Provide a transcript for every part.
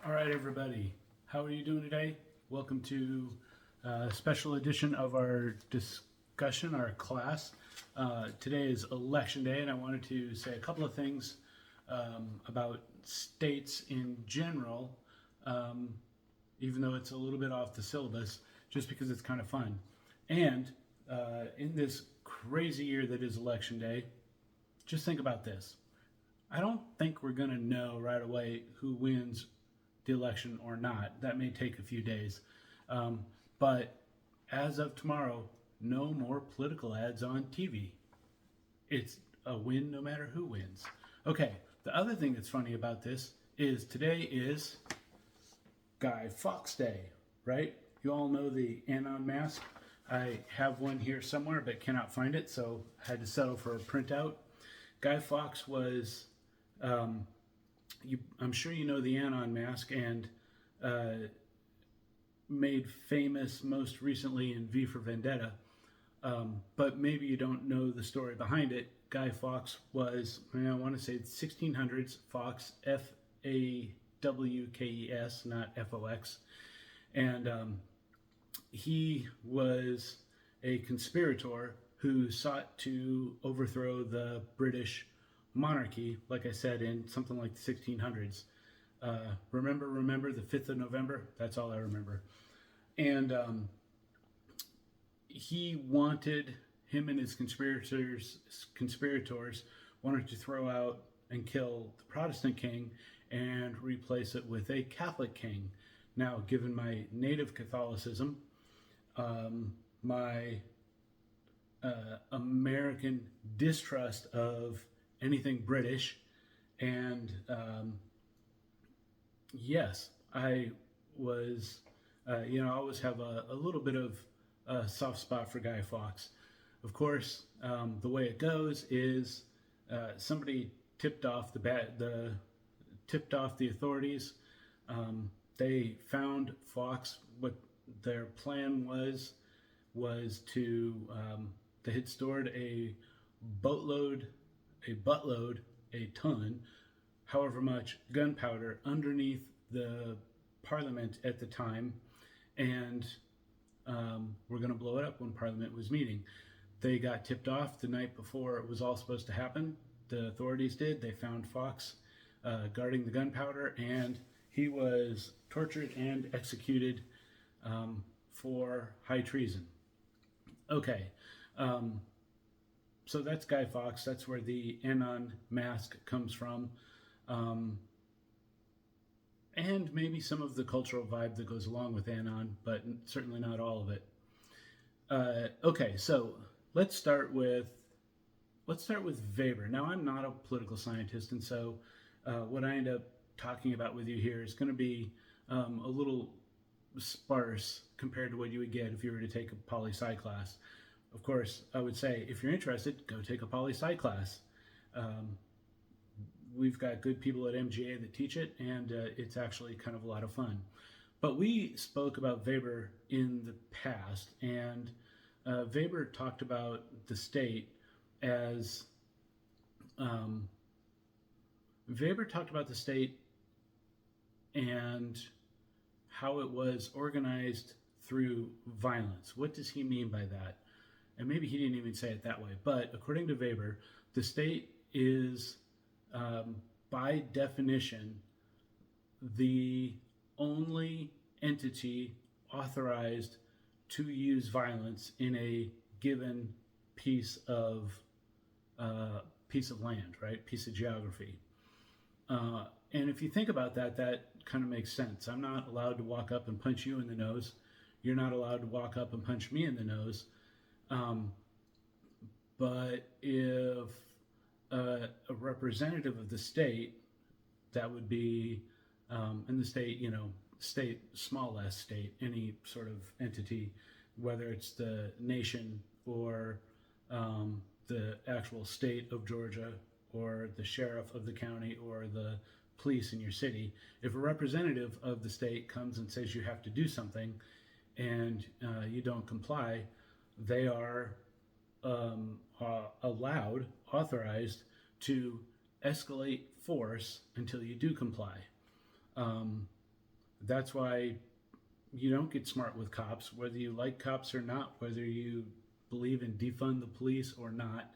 All right, everybody. How are you doing today? Welcome to a special edition of our discussion, our class. Today is Election Day, and I wanted to say a couple of things about states in general, um, even though it's a little bit off the syllabus, just because it's kind of fun. And in this crazy year that is Election Day, just think about this. I don't think we're going to know right away who wins the election or not. That may take a few days. But as of tomorrow, no more political ads on TV. It's a win no matter who wins. Okay, the other thing that's funny about this is today is Guy Fawkes Day, right? You all know the Anon mask. I have one here somewhere but cannot find it, so I had to settle for a printout. Guy Fawkes was I'm sure you know the Anon mask, and made famous most recently in V for Vendetta. But maybe you don't know the story behind it. Guy Fawkes was, I want to say 1600s, Fawkes, Fawkes, not Fox. And he was a conspirator who sought to overthrow the British monarchy, like I said, in something like the 1600s. Remember the 5th of November? That's all I remember. And him and his conspirators wanted to throw out and kill the Protestant king and replace it with a Catholic king. Now, given my native Catholicism, my American distrust of anything British, and yes, I was, I always have a little bit of a soft spot for Guy Fawkes. Of course, the way it goes is somebody tipped off the authorities. They found Fawkes. What their plan was to they had stored a ton, however much gunpowder underneath the Parliament at the time, and we're going to blow it up when Parliament was meeting. They got tipped off the night before it was all supposed to happen. The authorities did. They found Fawkes guarding the gunpowder, and he was tortured and executed for high treason. Okay. So that's Guy Fawkes. That's where the Anon mask comes from. And maybe some of the cultural vibe that goes along with Anon, but certainly not all of it. Okay, so let's start with Weber. Now, I'm not a political scientist, and so what I end up talking about with you here is going to be a little sparse compared to what you would get if you were to take a poli-sci class. Of course, I would say, if you're interested, go take a poli-sci class. We've got good people at MGA that teach it, and it's actually kind of a lot of fun. But we spoke about Weber in the past, and Weber talked about the state as and how it was organized through violence. What does he mean by that? And maybe he didn't even say it that way, but according to Weber, the state is, by definition, the only entity authorized to use violence in a given piece of land, right? Piece of geography. And if you think about that, that kind of makes sense. I'm not allowed to walk up and punch you in the nose. You're not allowed to walk up and punch me in the nose. But if a representative of the state, that would be, in the state, state, small s state, any sort of entity, whether it's the nation or the actual state of Georgia or the sheriff of the county or the police in your city, if a representative of the state comes and says you have to do something and you don't comply, they are authorized to escalate force until you do comply. That's why you don't get smart with cops, whether you like cops or not, whether you believe in defund the police or not.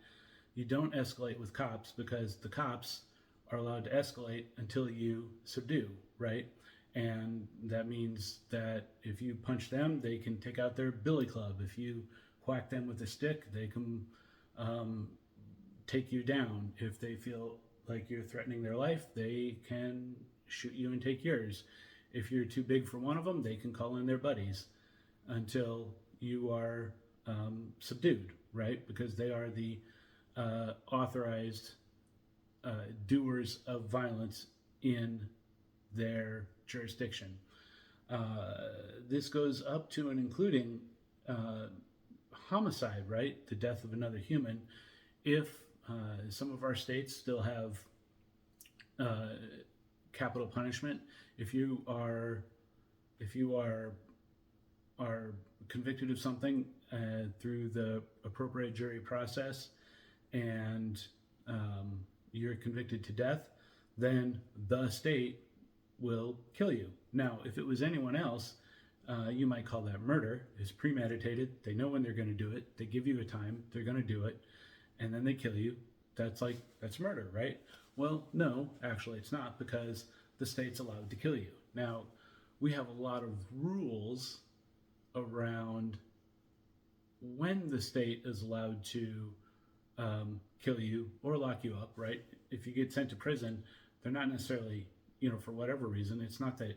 You don't escalate with cops because the cops are allowed to escalate until you subdue, right? And that means that if you punch them, they can take out their billy club. If you whack them with a stick, they can um, take you down. If they feel like you're threatening their life, they can shoot you and take yours. If you're too big for one of them, they can call in their buddies until you are subdued, right? Because they are the authorized doers of violence in their jurisdiction. This goes up to and including homicide, right? The death of another human. If some of our states still have capital punishment, if you are convicted of something through the appropriate jury process, and you're convicted to death, then the state will kill you. Now, if it was anyone else, you might call that murder. It's premeditated. They know when they're going to do it. They give you a time. They're going to do it, and then they kill you. That's murder, right? Well, no, actually, it's not, because the state's allowed to kill you. Now, we have a lot of rules around when the state is allowed to kill you or lock you up, right? If you get sent to prison, they're not necessarily, for whatever reason. It's not that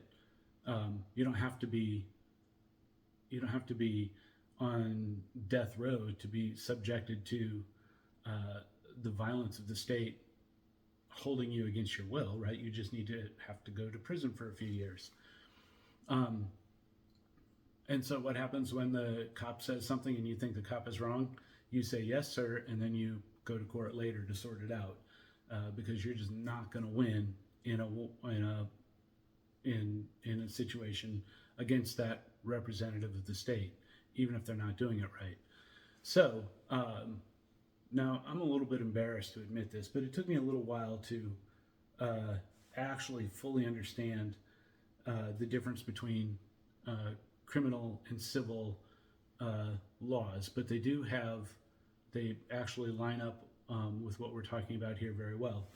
you don't have to be on death row to be subjected to the violence of the state holding you against your will, right? You just need to have to go to prison for a few years. And so what happens when the cop says something and you think the cop is wrong? You say, yes, sir, and then you go to court later to sort it out, because you're just not going to win in a situation against that representative of the state, even if they're not doing it right. So now I'm a little bit embarrassed to admit this, but it took me a little while to actually fully understand the difference between criminal and civil laws, but they actually line up with what we're talking about here very well.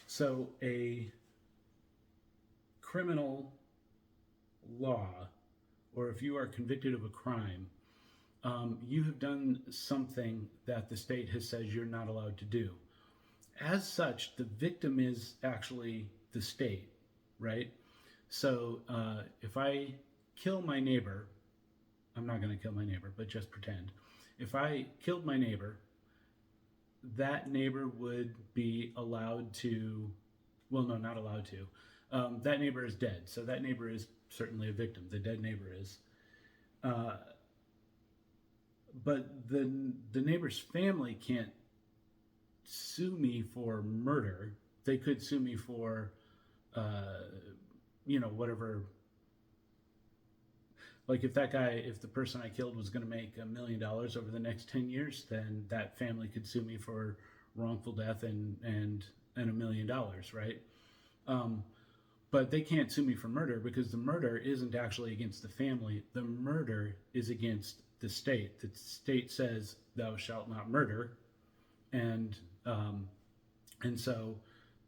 So a criminal law, or if you are convicted of a crime, you have done something that the state has said you're not allowed to do. As such, the victim is actually the state, right? So if I kill my neighbor, I'm not going to kill my neighbor, but just pretend. If I killed my neighbor, that neighbor would be allowed to, well, no, not allowed to. That neighbor is dead, so that neighbor is certainly a victim. The dead neighbor is. But the neighbor's family can't sue me for murder. They could sue me for, whatever. Like if the person I killed was going to make $1 million over the next 10 years, then that family could sue me for wrongful death and $1 million, right? But they can't sue me for murder, because the murder isn't actually against the family. The murder is against the state. The state says, "Thou shalt not murder," and so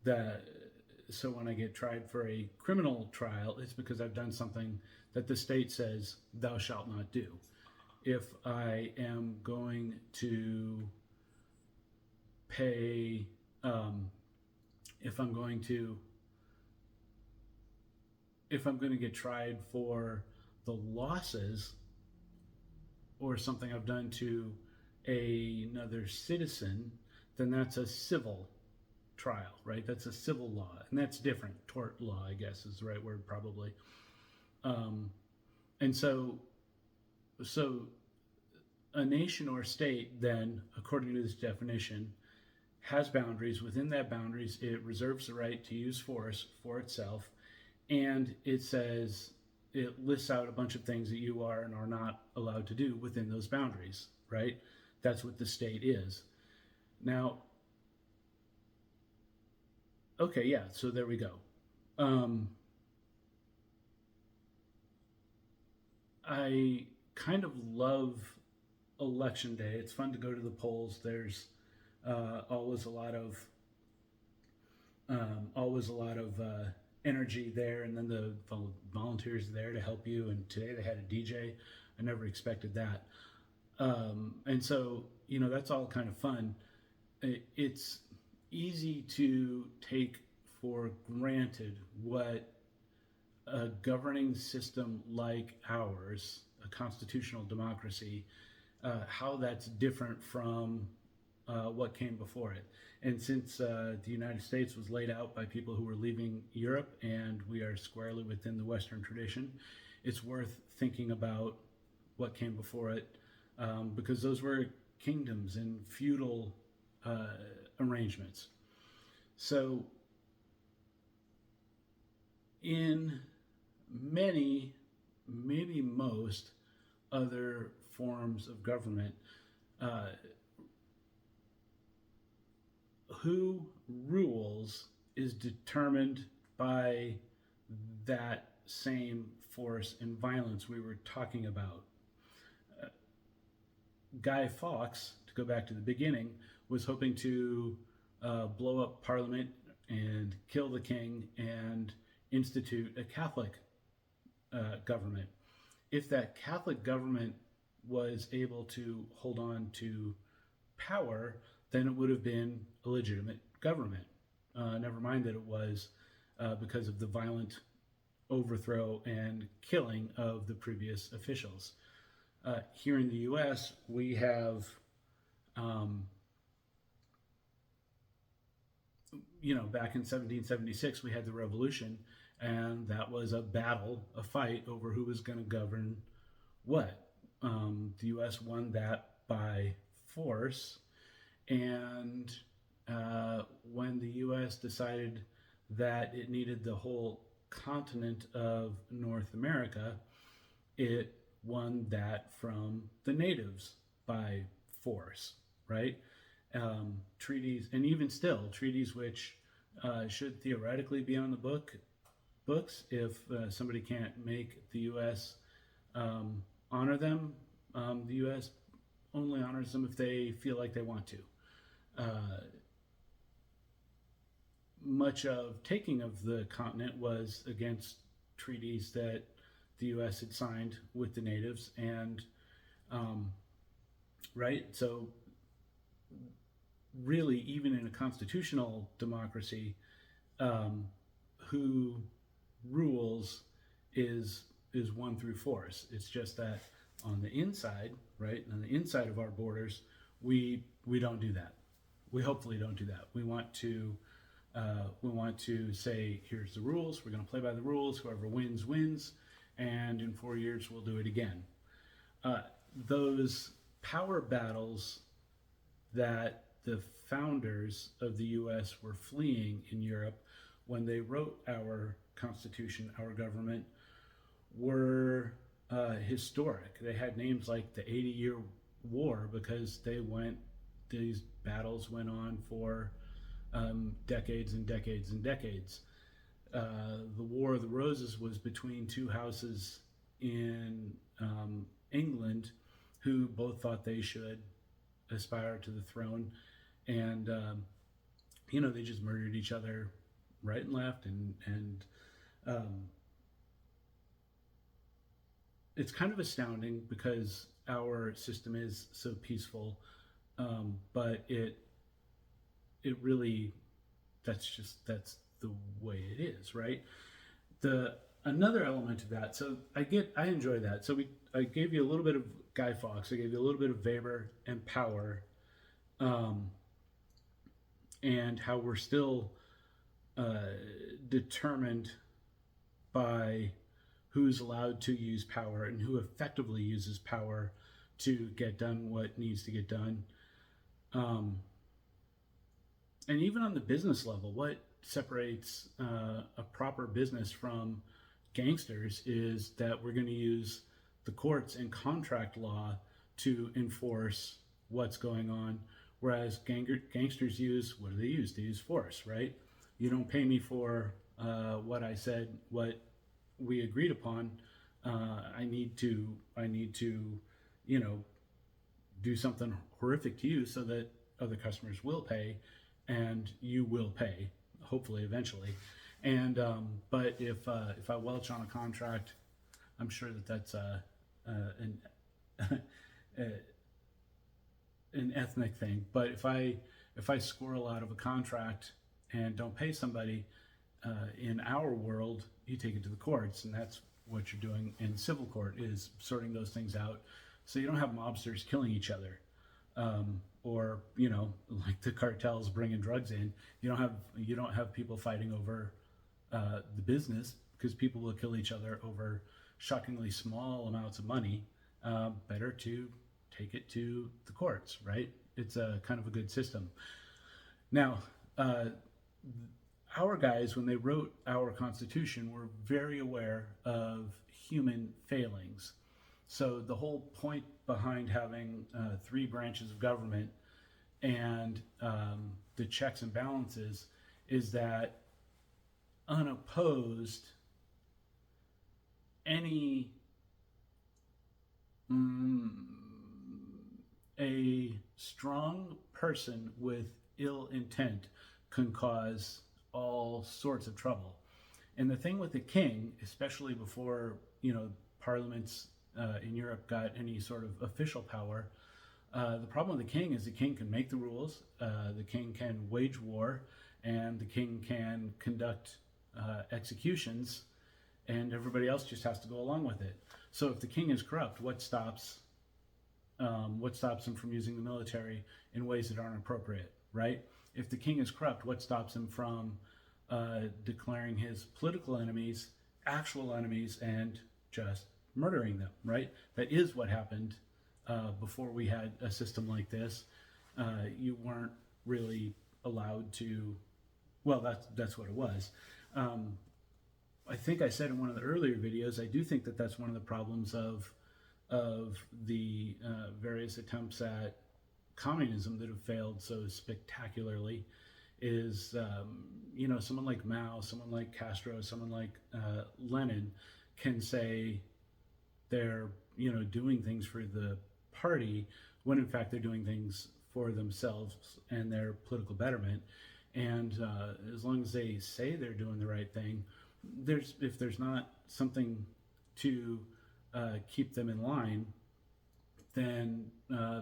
when I get tried for a criminal trial, it's because I've done something that the state says thou shalt not do. If I am going to pay, if I'm going to get tried for the losses or something I've done to another citizen, then that's a civil trial, right? That's a civil law, and that's different. Tort law, I guess, is the right word, probably. And so a nation or state then, according to this definition, has boundaries. Within that boundaries, it reserves the right to use force for itself, and it lists out a bunch of things that you are and are not allowed to do within those boundaries, right? That's what the state is. Now, okay, yeah, so there we go. I kind of love election day. It's fun to go to the polls. There's always a lot of energy there, and then the volunteers there to help you. And today they had a DJ. I never expected that. And so, that's all kind of fun. It's easy to take for granted what a governing system like ours, a constitutional democracy, how that's different from what came before it. And since the United States was laid out by people who were leaving Europe, and we are squarely within the Western tradition, it's worth thinking about what came before it, because those were kingdoms and feudal arrangements. So in many, maybe most other forms of government, who rules is determined by that same force and violence we were talking about. Guy Fawkes, to go back to the beginning, was hoping to blow up Parliament and kill the king and institute a Catholic government. If that Catholic government was able to hold on to power, then it would have been a legitimate government. Never mind that it was because of the violent overthrow and killing of the previous officials. Here in the U.S., we have, back in 1776, we had the Revolution, and that was a battle, a fight over who was going to govern what. The U.S. won that by force, and when the U.S. decided that it needed the whole continent of North America, it won that from the natives by force, right? Treaties, and even still, treaties which should theoretically be on the books if somebody can't make the U.S. Honor them. The U.S. only honors them if they feel like they want to. Much of taking of the continent was against treaties that the U.S. had signed with the natives, and right. So really, even in a constitutional democracy, who rules is won through force. It's just that on the inside, right, on the inside of our borders, we don't do that. We hopefully don't do that. We want to say, here's the rules. We're going to play by the rules. Whoever wins wins, and in 4 years we'll do it again. Those power battles that the founders of the U.S. were fleeing in Europe when they wrote our Constitution, our government, were historic. They had names like the 80-Year War because these battles went on for decades and decades and decades. The War of the Roses was between two houses in England who both thought they should aspire to the throne, and they just murdered each other right and left, and it's kind of astounding because our system is so peaceful, but it really, that's the way it is, right? Another element of that, so I enjoy that. So I gave you a little bit of Guy Fawkes, I gave you a little bit of Weber and power, and how we're still determined by who's allowed to use power and who effectively uses power to get done what needs to get done. And even on the business level, what separates a proper business from gangsters is that we're going to use the courts and contract law to enforce what's going on, whereas gangsters what do they use? They use force, right? You don't pay me for what I said, what we agreed upon, I need to, you know, do something horrific to you so that other customers will pay, and you will pay, hopefully eventually. And but if I welch on a contract, I'm sure that that's an an ethnic thing. But if I squirrel out of a contract and don't pay somebody, in our world, you take it to the courts, and that's what you're doing in civil court, is sorting those things out, so you don't have mobsters killing each other, or like the cartels bringing drugs in. You don't have people fighting over the business, because people will kill each other over shockingly small amounts of money. Better to take it to the courts, right? It's a kind of a good system. Now, our guys, when they wrote our Constitution, were very aware of human failings. So the whole point behind having three branches of government and the checks and balances is that, unopposed, any a strong person with ill intent can cause all sorts of trouble. And the thing with the king, especially before parliaments in Europe got any sort of official power, the problem with the king is the king can make the rules, the king can wage war, and the king can conduct executions, and everybody else just has to go along with it. So if the king is corrupt, what stops him from using the military in ways that aren't appropriate, right? If the king is corrupt, what stops him from declaring his political enemies actual enemies and just murdering them, right? That is what happened before we had a system like this. You weren't really allowed to, well, that's what it was. I think I said in one of the earlier videos, I do think that that's one of the problems of the various attempts at communism that have failed so spectacularly, is someone like Mao, someone like Castro, someone like Lenin can say they're doing things for the party, when in fact they're doing things for themselves and their political betterment. And as long as they say they're doing the right thing, if there's not something to keep them in line, then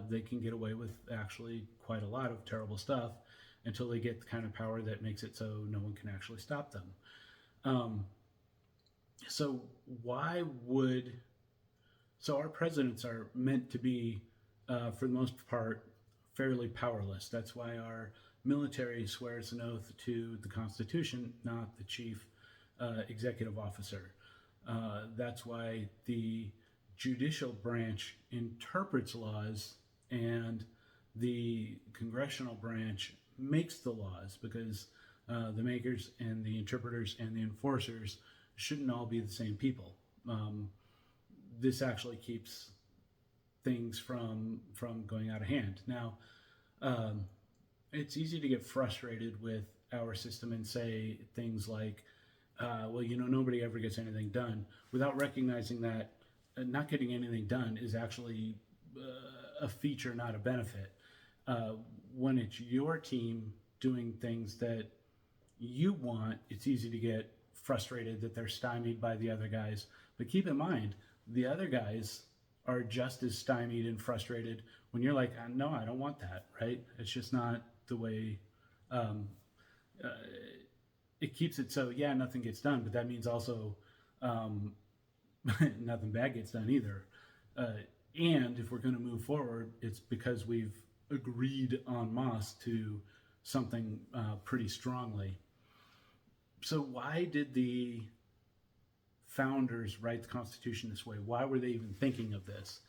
they can get away with actually quite a lot of terrible stuff until they get the kind of power that makes it so no one can actually stop them. So our presidents are meant to be, for the most part, fairly powerless. That's why our military swears an oath to the Constitution, not the chief executive officer. That's why the judicial branch interprets laws and the congressional branch makes the laws, because the makers and the interpreters and the enforcers shouldn't all be the same people. This actually keeps things from going out of hand. Now, it's easy to get frustrated with our system and say things like, well, nobody ever gets anything done, without recognizing that not getting anything done is actually a feature, not a benefit. When it's your team doing things that you want, it's easy to get frustrated that they're stymied by the other guys. But keep in mind, the other guys are just as stymied and frustrated when you're like, no, I don't want that, right? It's just not the way. It keeps it so, yeah, nothing gets done, but that means also nothing bad gets done either. And if we're going to move forward, it's because we've agreed en masse to something pretty strongly. So why did the founders write the Constitution this way? Why were they even thinking of this?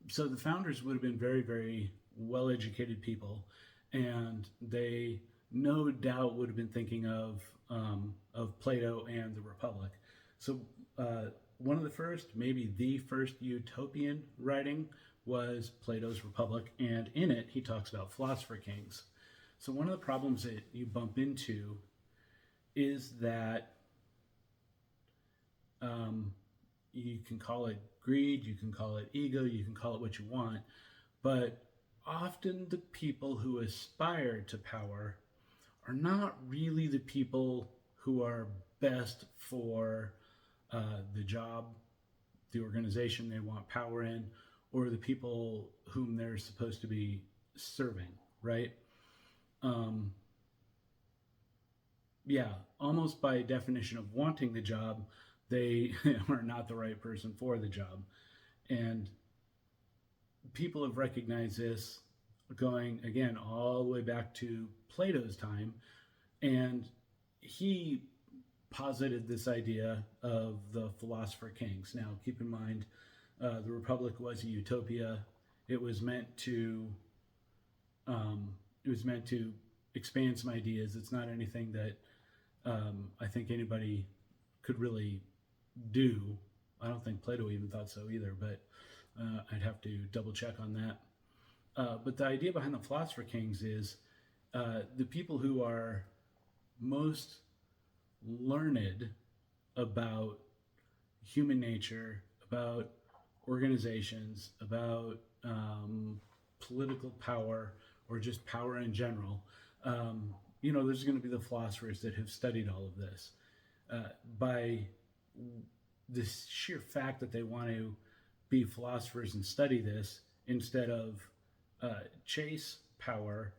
So the founders would have been very, very well-educated people, and they no doubt would have been thinking of Plato and the Republic. So one of the first, maybe the first utopian writing was Plato's Republic, and in it he talks about philosopher kings. So one of the problems that you bump into is that You can call it greed, you can call it ego, you can call it what you want, but often the people who aspire to power are not really the people who are best for the job, the organization they want power in, or the people whom they're supposed to be serving, right? Um, yeah, almost by definition of wanting the job, they are not the right person for the job. And people have recognized this going again all the way back to Plato's time. And he posited this idea of the philosopher kings. Now, keep in mind, the Republic was a utopia. It was meant to it was meant to expand some ideas. It's not anything that I think anybody could really do. I don't think Plato even thought so either, but I'd have to double check on that. But the idea behind the philosopher kings is the people who are most learned about human nature, about organizations, about political power, or just power in general. There's going to be the philosophers that have studied all of this. By this sheer fact that they want to be philosophers and study this instead of chase power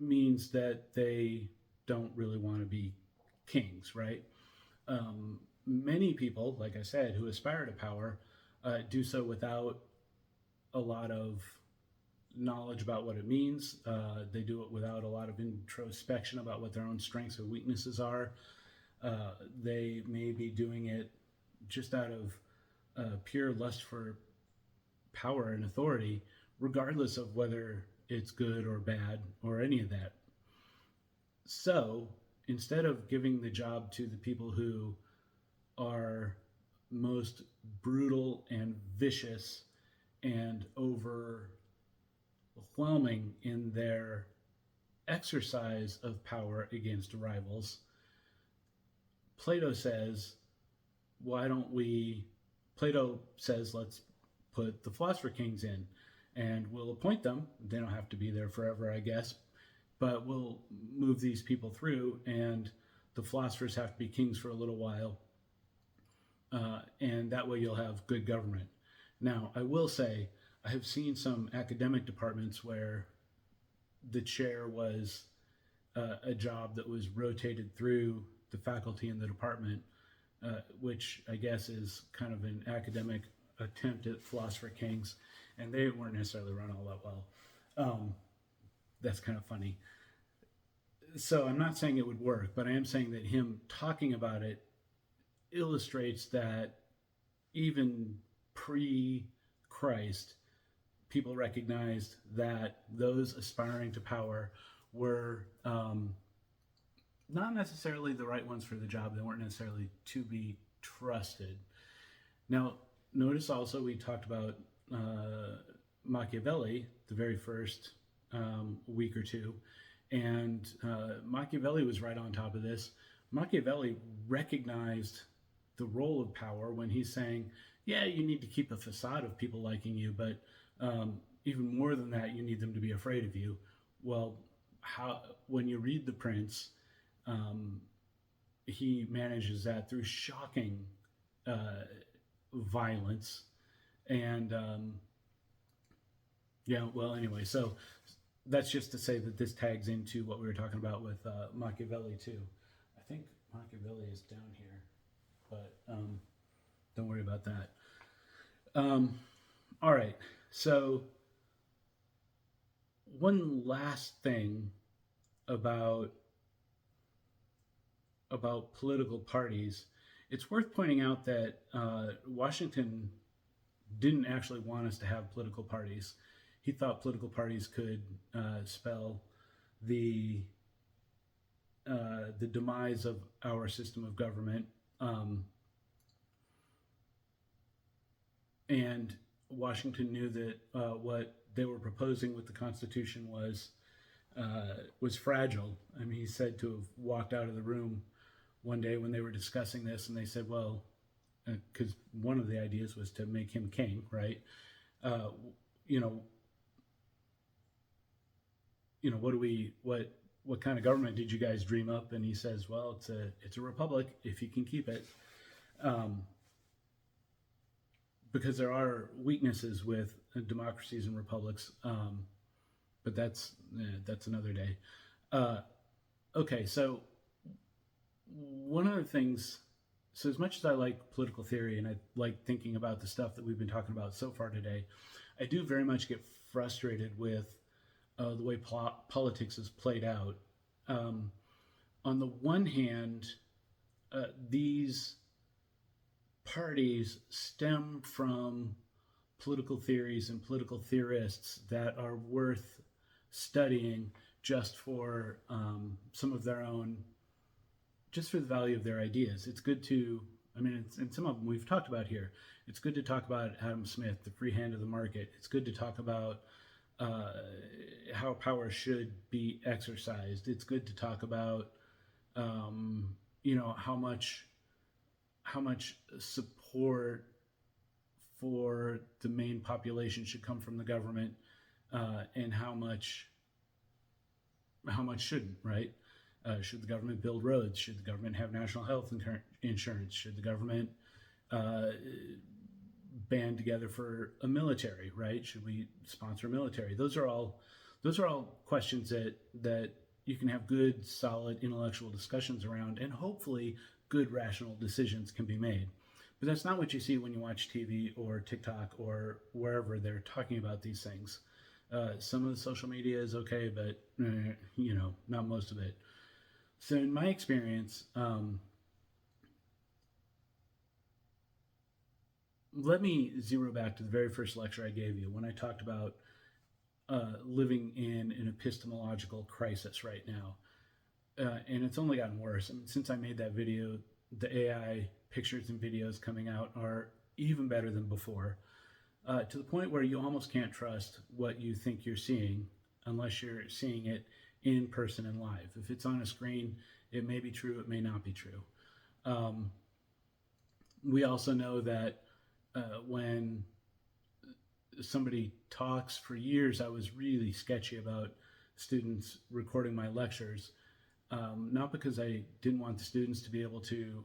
means that they don't really want to be kings, right? Many people, like I said, who aspire to power do so without a lot of knowledge about what it means. They do it without a lot of introspection about what their own strengths or weaknesses are. They may be doing it just out of pure lust for power and authority, regardless of whether it's good or bad or any of that. So instead of giving the job to the people who are most brutal and vicious and overwhelming in their exercise of power against rivals, Plato says, Plato says, let's put the philosopher kings in and we'll appoint them. They don't have to be there forever, I guess, but we'll move these people through and the philosophers have to be kings for a little while. And that way you'll have good government. Now, I will say, I have seen some academic departments where the chair was a job that was rotated through the faculty in the department, which I guess is kind of an academic attempt at philosopher kings, and they weren't necessarily run all that well. That's kind of funny. So I'm not saying it would work, but I am saying that him talking about it illustrates that even pre-Christ, people recognized that those aspiring to power were not necessarily the right ones for the job. They weren't necessarily to be trusted. Now, notice also we talked about Machiavelli the very first week or two, and Machiavelli was right on top of this. Machiavelli recognized the role of power when he's saying, yeah, you need to keep a facade of people liking you, but even more than that, you need them to be afraid of you. Well, when you read The Prince, he manages that through shocking violence. And anyway, so that's just to say that this tags into what we were talking about with Machiavelli too. I think Machiavelli is down here, but don't worry about that. All right, so one last thing about political parties. It's worth pointing out that Washington didn't actually want us to have political parties. He thought political parties could spell the demise of our system of government. And Washington knew that what they were proposing with the Constitution was fragile. I mean, he's said to have walked out of the room one day when they were discussing this, and they said, well, because one of the ideas was to make him king, right? Uh, you know, what kind of government did you guys dream up? And he says, well, it's a republic if you can keep it. Um, because there are weaknesses with democracies and republics, but that's another day. Uh, okay, so one of the things, so as much as I like political theory and I like thinking about the stuff that we've been talking about so far today, I do very much get frustrated with the way politics is played out. Um, on the one hand, these parties stem from political theories and political theorists that are worth studying just for some of their own, just for the value of their ideas. It's good to, I mean, and some of them we've talked about here. It's good to talk about Adam Smith, the free hand of the market. It's good to talk about how power should be exercised. It's good to talk about, how much support for the main population should come from the government, and how much shouldn't, right? Should the government build roads? Should the government have national health insurance? Should the government band together for a military, right? Should we sponsor a military? Those are all questions that you can have good, solid intellectual discussions around, and hopefully good rational decisions can be made. But that's not what you see when you watch TV or TikTok or wherever they're talking about these things. Some of the social media is okay, but not most of it. So in my experience, let me zero back to the very first lecture I gave you when I talked about living in an epistemological crisis right now. And it's only gotten worse. I mean, since I made that video, the AI pictures and videos coming out are even better than before, to the point where you almost can't trust what you think you're seeing unless you're seeing it in person and live. If it's on a screen, it may be true, it may not be true. We also know that when somebody talks, for years I was really sketchy about students recording my lectures, not because I didn't want the students to be able to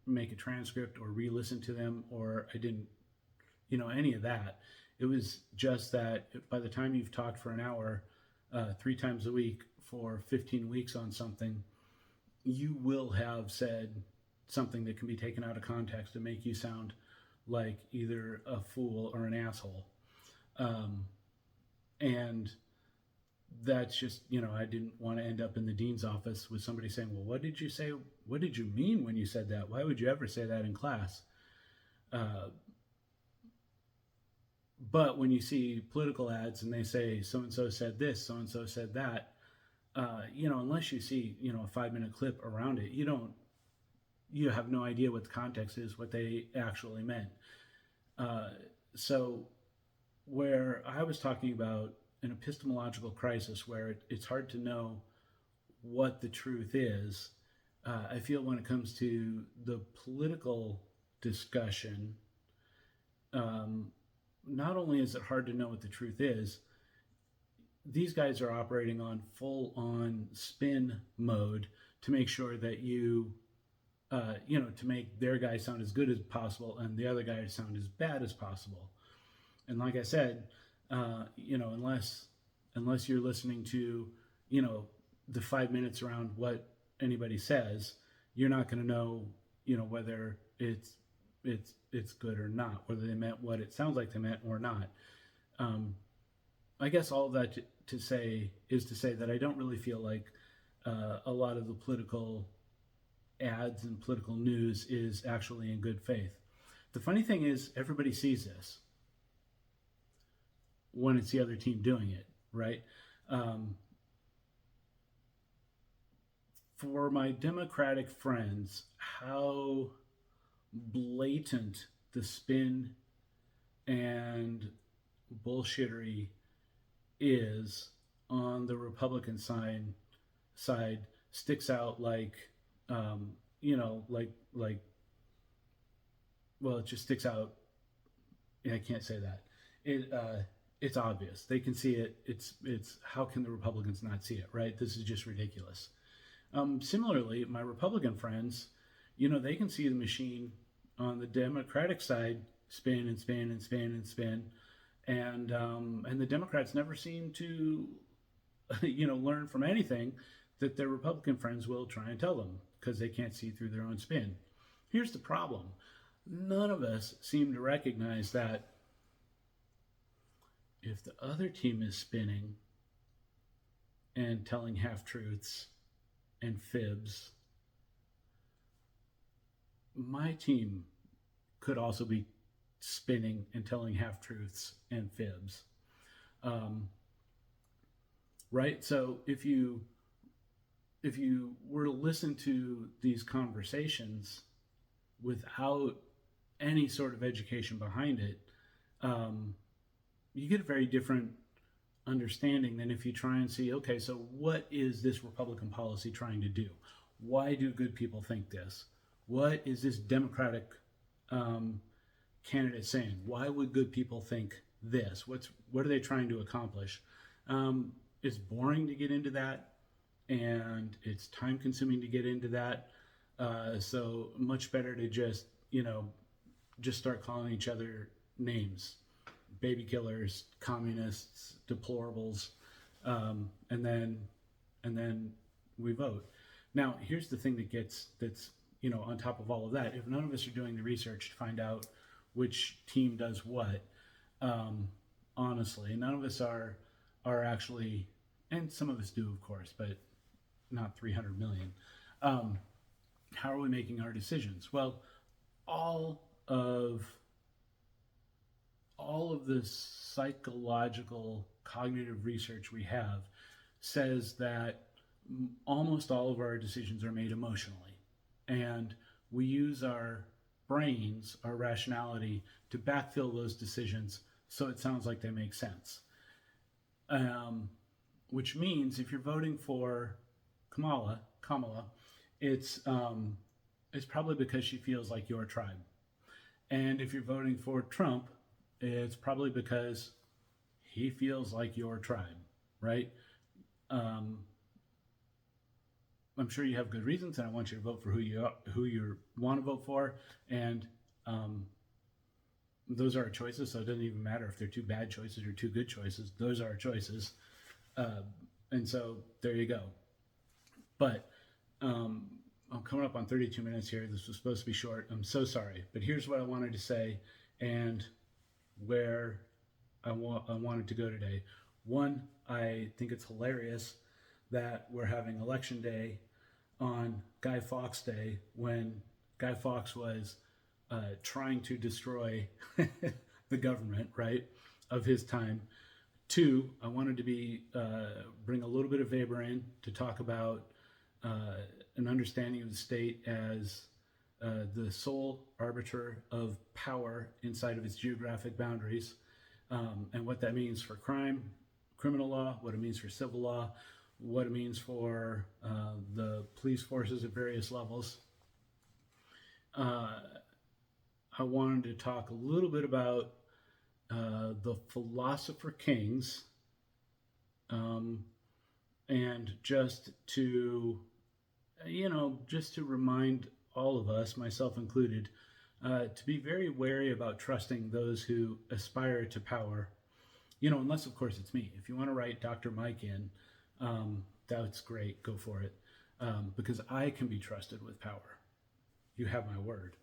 make a transcript or re-listen to them, or I didn't, any of that. It was just that by the time you've talked for an hour, 3 times a week for 15 weeks on something, you will have said something that can be taken out of context and make you sound like either a fool or an asshole. And that's just, I didn't want to end up in the dean's office with somebody saying, well, what did you say? What did you mean when you said that? Why would you ever say that in class? But when you see political ads and they say, so-and-so said this, so-and-so said that, unless you see, a 5-minute clip around it, you have no idea what the context is, what they actually meant. So where I was talking about an epistemological crisis where it's hard to know what the truth is, I feel when it comes to the political discussion, not only is it hard to know what the truth is, these guys are operating on full-on spin mode to make sure that to make their guy sound as good as possible and the other guy sound as bad as possible. And like I said, unless you're listening to, the 5 minutes around what anybody says, you're not going to know, whether it's good or not, whether they meant what it sounds like they meant or not. I guess all that to say that I don't really feel like a lot of the political ads and political news is actually in good faith. The funny thing is, everybody sees this when it's the other team doing it, right? For my Democratic friends, how blatant the spin and bullshittery is on the Republican side sticks out like like, well, it just sticks out. Yeah, I can't say that. It's obvious. They can see it. It's how can the Republicans not see it, right? This is just ridiculous. Similarly, my Republican friends, they can see the machine on the Democratic side spin and spin and spin and spin, and the Democrats never seem to, learn from anything that their Republican friends will try and tell them because they can't see through their own spin. Here's the problem: none of us seem to recognize that if the other team is spinning and telling half truths and fibs, my team could also be spinning and telling half truths and fibs. Right? So if you were to listen to these conversations without any sort of education behind it, you get a very different understanding than if you try and see, okay, so what is this Republican policy trying to do? Why do good people think this? What is this Democratic candidate saying? Why would good people think this? What are they trying to accomplish? It's boring to get into that, and it's time consuming to get into that. So much better to just start calling each other names: baby killers, communists, deplorables, and then we vote. Now, here's the thing that's on top of all of that. If none of us are doing the research to find out which team does what, honestly, none of us are actually, and some of us do, of course, but not 300 million. How are we making our decisions? Well, all of the psychological cognitive research we have says that almost all of our decisions are made emotionally, and we use our brains, our rationality, to backfill those decisions so it sounds like they make sense. Which means if you're voting for Kamala, it's probably because she feels like your tribe. And if you're voting for Trump, it's probably because he feels like your tribe, right? I'm sure you have good reasons, and I want you to vote for who you want to vote for. And those are our choices, so it doesn't even matter if they're two bad choices or two good choices. Those are our choices. And so there you go. But I'm coming up on 32 minutes here. This was supposed to be short. I'm so sorry. But here's what I wanted to say and where I wanted to go today. One, I think it's hilarious that we're having election day on Guy Fawkes Day when Guy Fawkes was trying to destroy the government, right, of his time. Two, I wanted to bring a little bit of Weber in to talk about an understanding of the state as the sole arbiter of power inside of its geographic boundaries, and what that means for criminal law, what it means for civil law, what it means for the police forces at various levels. I wanted to talk a little bit about the Philosopher Kings, and just to remind all of us, myself included, to be very wary about trusting those who aspire to power, unless of course it's me. If you want to write Dr. Mike in, that's great, go for it, because I can be trusted with power. You have my word.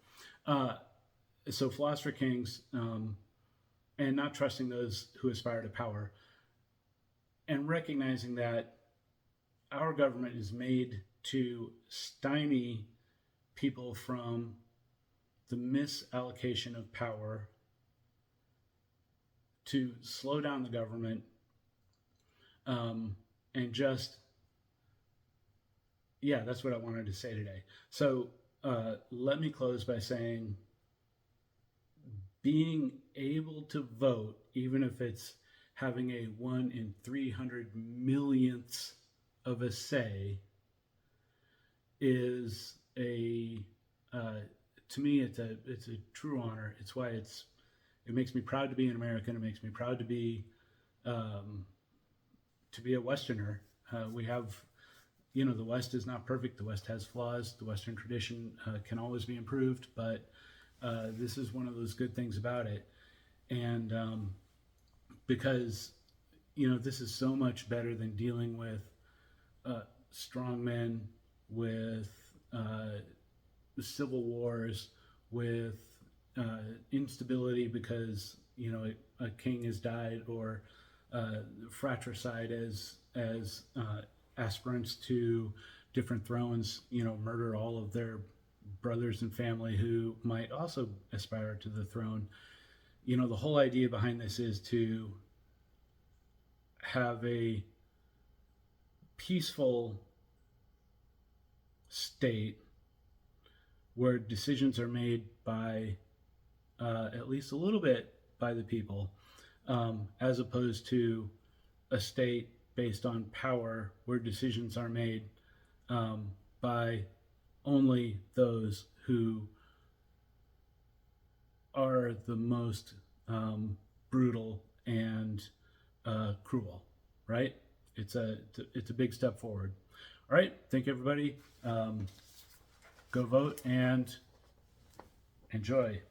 So Philosopher Kings, and not trusting those who aspire to power, and recognizing that our government is made to stymie people from the misallocation of power, to slow down the government, and just, that's what I wanted to say today. So let me close by saying, being able to vote, even if it's having a 1 in 300 millionths of a say, is a to me, it's a true honor. It's why it makes me proud to be an American. It makes me proud um, to be a Westerner. We have, the West is not perfect. The West has flaws. The Western tradition can always be improved, but this is one of those good things about it. And because, this is so much better than dealing with strong men, with civil wars, with instability because, a king has died, or fratricide as aspirants to different thrones, murder all of their brothers and family who might also aspire to the throne. The whole idea behind this is to have a peaceful state where decisions are made by at least a little bit by the people, as opposed to a state based on power where decisions are made by only those who are the most brutal and cruel, right? It's a big step forward. All right, thank you, everybody. Go vote and enjoy.